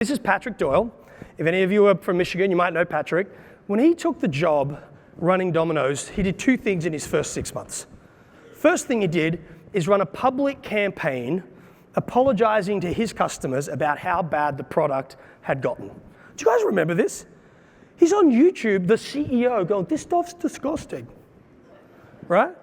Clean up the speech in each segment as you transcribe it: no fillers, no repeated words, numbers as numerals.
This is Patrick Doyle. If any of you are from Michigan, you might know Patrick. When he took the job running Domino's, he did two things in his first 6 months. First thing he did is run a public campaign apologizing to his customers about how bad the product had gotten. Do you guys remember this? He's on YouTube, the CEO, going, "This stuff's disgusting," right?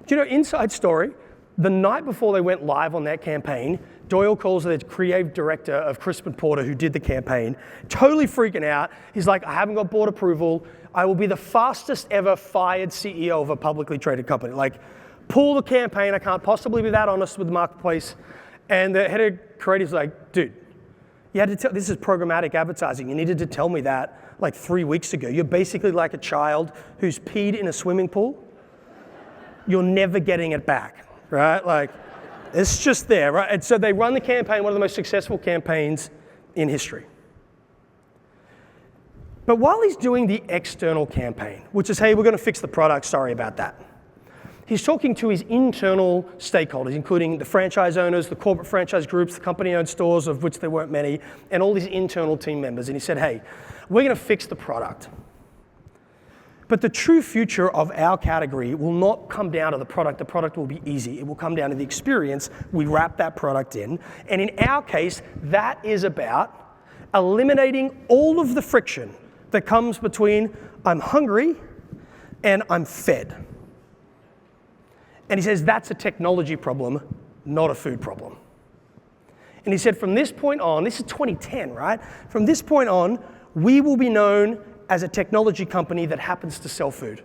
Do you know, inside story, the night before they went live on that campaign, Doyle calls the creative director of Crispin Porter, who did the campaign, totally freaking out. He's like, "I haven't got board approval. I will be the fastest ever fired CEO of a publicly traded company. Like, pull the campaign. I can't possibly be that honest with the marketplace." And the head of creative's like, "Dude, you had to tell, this is programmatic advertising. You needed to tell me that like 3 weeks ago. You're basically like a child who's peed in a swimming pool. You're never getting it back, right? Like, it's just there, right?" And so they run the campaign, one of the most successful campaigns in history. But while he's doing the external campaign, which is, "Hey, we're going to fix the product, sorry about that," he's talking to his internal stakeholders, including the franchise owners, the corporate franchise groups, the company-owned stores, of which there weren't many, and all these internal team members. And he said, "Hey, we're going to fix the product. But the true future of our category will not come down to the product. The product will be easy. It will come down to the experience we wrap that product in. And in our case, that is about eliminating all of the friction that comes between I'm hungry and I'm fed." And he says that's a technology problem, not a food problem. And he said from this point on, this is 2010, right? From this point on, we will be known as a technology company that happens to sell food.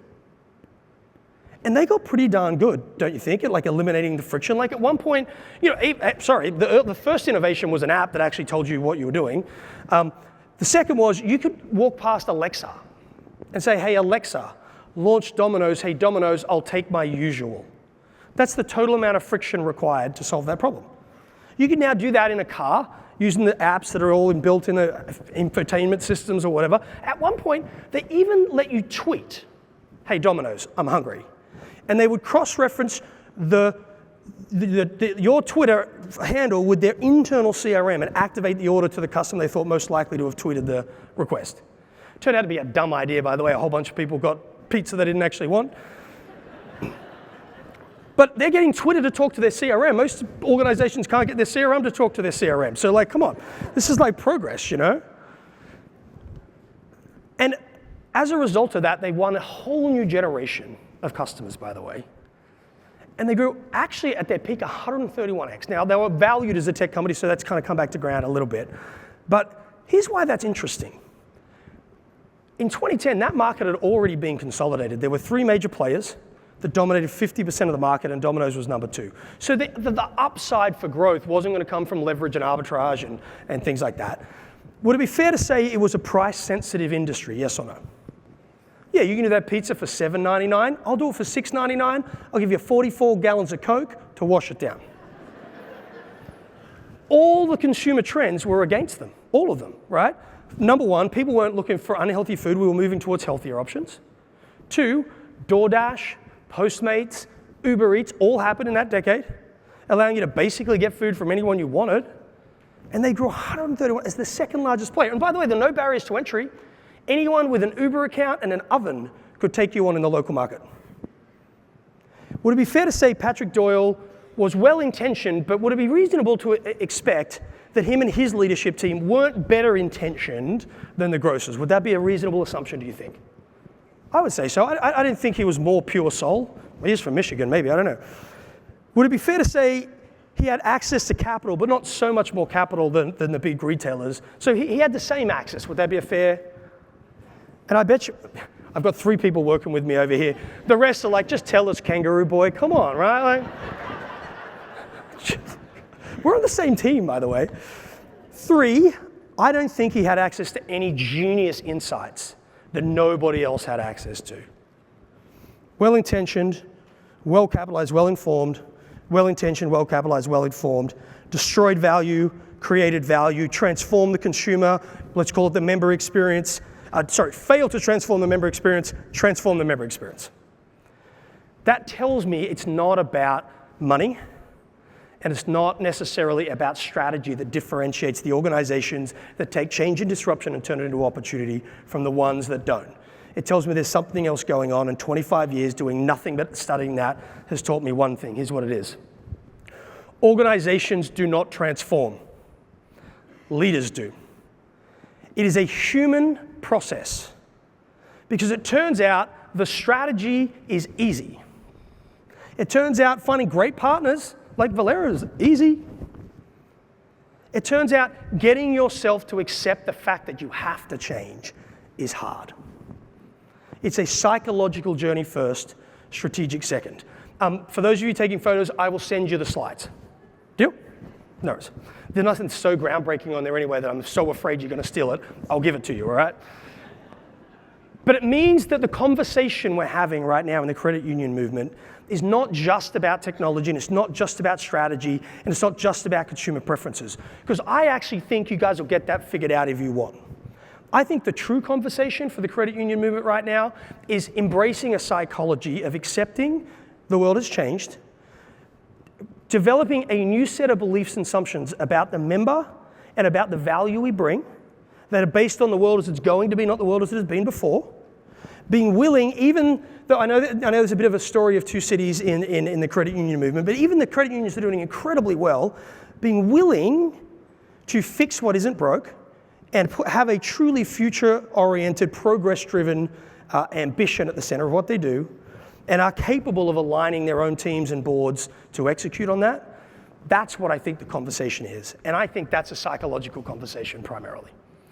And they got pretty darn good, don't you think, at like eliminating the friction? Like at one point, you know, the first innovation was an app that actually told you what you were doing. The second was you could walk past Alexa and say, "Hey, Alexa, launch Domino's. Hey, Domino's, I'll take my usual." That's the total amount of friction required to solve that problem. You can now do that in a car using the apps that are all built in the infotainment systems or whatever. At one point, they even let you tweet, "Hey, Domino's, I'm hungry." And they would cross-reference your Twitter handle with their internal CRM and activate the order to the customer they thought most likely to have tweeted the request. Turned out to be a dumb idea, by the way. A whole bunch of people got pizza they didn't actually want. But they're getting Twitter to talk to their CRM. Most organizations can't get their CRM to talk to their CRM. So like, come on, this is like progress, you know? And as a result of that, they won a whole new generation of customers, by the way. And they grew actually at their peak 131x. Now they were valued as a tech company, so that's kind of come back to ground a little bit. But here's why that's interesting. In 2010, that market had already been consolidated. There were 3 major players that dominated 50% of the market, and Domino's was number 2. So the upside for growth wasn't going to come from leverage and arbitrage and things like that. Would it be fair to say it was a price-sensitive industry, yes or no? Yeah, you can do that pizza for $7.99. I'll do it for $6.99. I'll give you 44 gallons of Coke to wash it down. All the consumer trends were against them, all of them, right? Number one, people weren't looking for unhealthy food. We were moving towards healthier options. 2, DoorDash, Postmates, Uber Eats all happened in that decade, allowing you to basically get food from anyone you wanted. And they grew 131 as the second largest player. And by the way, there are no barriers to entry. Anyone with an Uber account and an oven could take you on in the local market. Would it be fair to say Patrick Doyle was well-intentioned, but would it be reasonable to expect that him and his leadership team weren't better intentioned than the grocers? Would that be a reasonable assumption, do you think? I would say so. I didn't think he was more pure soul. Well, he's from Michigan, maybe, I don't know. Would it be fair to say he had access to capital, but not so much more capital than the big retailers? So he had the same access. Would that be a fair? And I bet you, I've got 3 people working with me over here. The rest are like, "Just tell us, kangaroo boy, come on," right? Like, we're on the same team, by the way. 3, I don't think he had access to any genius insights that nobody else had access to. Well-intentioned, well-capitalized, well-informed, well-intentioned, well-capitalized, well-informed, destroyed value, created value, transformed the consumer, let's call it the member experience, failed to transform the member experience, transform the member experience. That tells me it's not about money, And it's not necessarily about strategy that differentiates the organizations that take change and disruption and turn it into opportunity from the ones that don't. It tells me there's something else going on, and 25 years doing nothing but studying that has taught me one thing. Here's what it is. Organizations do not transform. Leaders do. It is a human process, because it turns out the strategy is easy. It turns out finding great partners like Valera is easy. It turns out getting yourself to accept the fact that you have to change is hard. It's a psychological journey first, strategic second. For those of you taking photos, I will send you the slides. Deal? No worries. There's nothing so groundbreaking on there anyway that I'm so afraid you're going to steal it. I'll give it to you, all right? But it means that the conversation we're having right now in the credit union movement is not just about technology, and it's not just about strategy, and it's not just about consumer preferences. Because I actually think you guys will get that figured out if you want. I think the true conversation for the credit union movement right now is embracing a psychology of accepting the world has changed, developing a new set of beliefs and assumptions about the member and about the value we bring that are based on the world as it's going to be, not the world as it has been before. Being willing, even though I know there's a bit of a story of two cities in the credit union movement, but even the credit unions are doing incredibly well, being willing to fix what isn't broke and have a truly future-oriented, progress-driven ambition at the center of what they do, and are capable of aligning their own teams and boards to execute on that. That's what I think the conversation is. And I think that's a psychological conversation primarily.